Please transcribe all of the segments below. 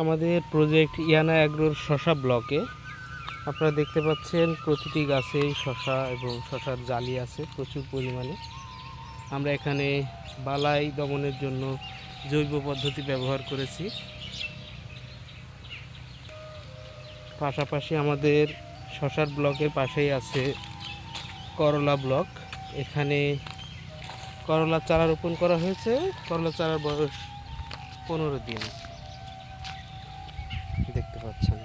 আমাদের প্রজেক্ট ইয়ানা অ্যাগ্রোর শশা ব্লকে। আপনারা দেখতে পাচ্ছেন প্রতিটি গাছেই শশা এবং শশার জালি আছে প্রচুর পরিমাণে। আমরা এখানে বালাই দমনের জন্য জৈব পদ্ধতি ব্যবহার করেছি। পাশাপাশি আমাদের শশার ব্লকের পাশেই আছে করলা ব্লক। এখানে করলার চারা রোপণ করা হয়েছে। করলা চারার বয়স 15 দিন, দেখতে পাচ্ছেন।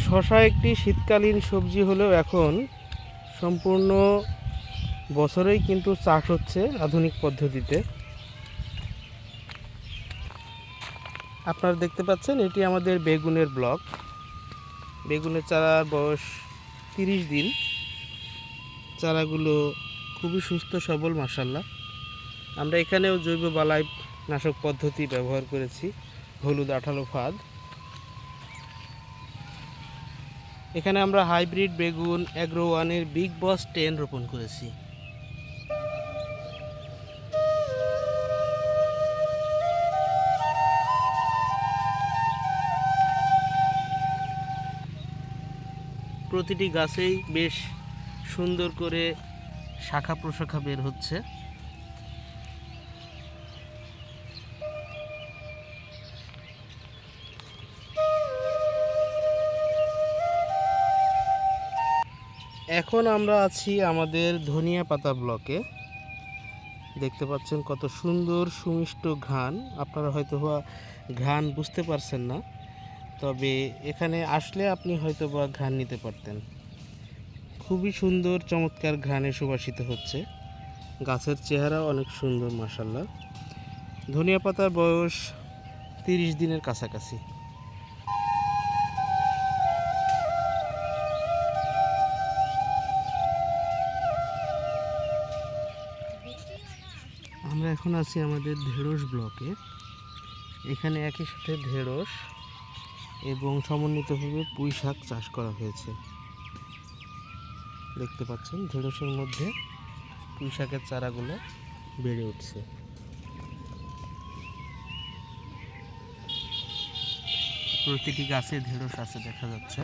শশা একটি শীতকালীন সবজি হলেও এখন সম্পূর্ণ বছরেই কিন্তু চাষ হচ্ছে আধুনিক পদ্ধতিতে। আপনারা দেখতে পাচ্ছেন এটি আমাদের বেগুনের ব্লক। বেগুনের চারার বয়স 30 দিন। চারাগুলো খুবই সুস্থ সবল, মাশাআল্লাহ। আমরা এখানেও জৈব বালাই নাশক পদ্ধতি ব্যবহার করেছি, হলুদ 18 ফাদ। এখানে আমরা হাইব্রিড বেগুন অ্যাগ্রো ওয়ানের বিগ বস 10 রোপণ করেছি। প্রতিটি গাছেই বেশ সুন্দর করে শাখা প্রশাখা বের হচ্ছে। এখন আমরা আছি আমাদের ধনিয়া পাতা ব্লকে। দেখতে পাচ্ছেন কত সুন্দর সুমিষ্ট ঘ্রাণ। আপনারা হয়তো ঘ্রাণ বুঝতে পারছেন না, তবে এখানে আসলে আপনি হয়তো বা ঘ্রাণ নিতে পারতেন। খুবই সুন্দর চমৎকার ঘ্রাণে সুবাসিত হচ্ছে। গাছের চেহারাও অনেক সুন্দর, মাশাআল্লাহ। ধনিয়া পাতার বয়স 30 দিনের কাছাকাছি। আমরা এখন আছি আমাদের ঢেঁড়স ব্লকে। এখানে একই সাথে ঢেঁড়স এবং সমন্বিতভাবে পুঁই শাক চাষ করা হয়েছে। দেখতে পাচ্ছেন ঢেঁড়সের মধ্যে পুঁই শাকের চারাগুলো বেড়ে উঠছে। প্রতিটি গাছে ঢেঁড়স আছে দেখা যাচ্ছে।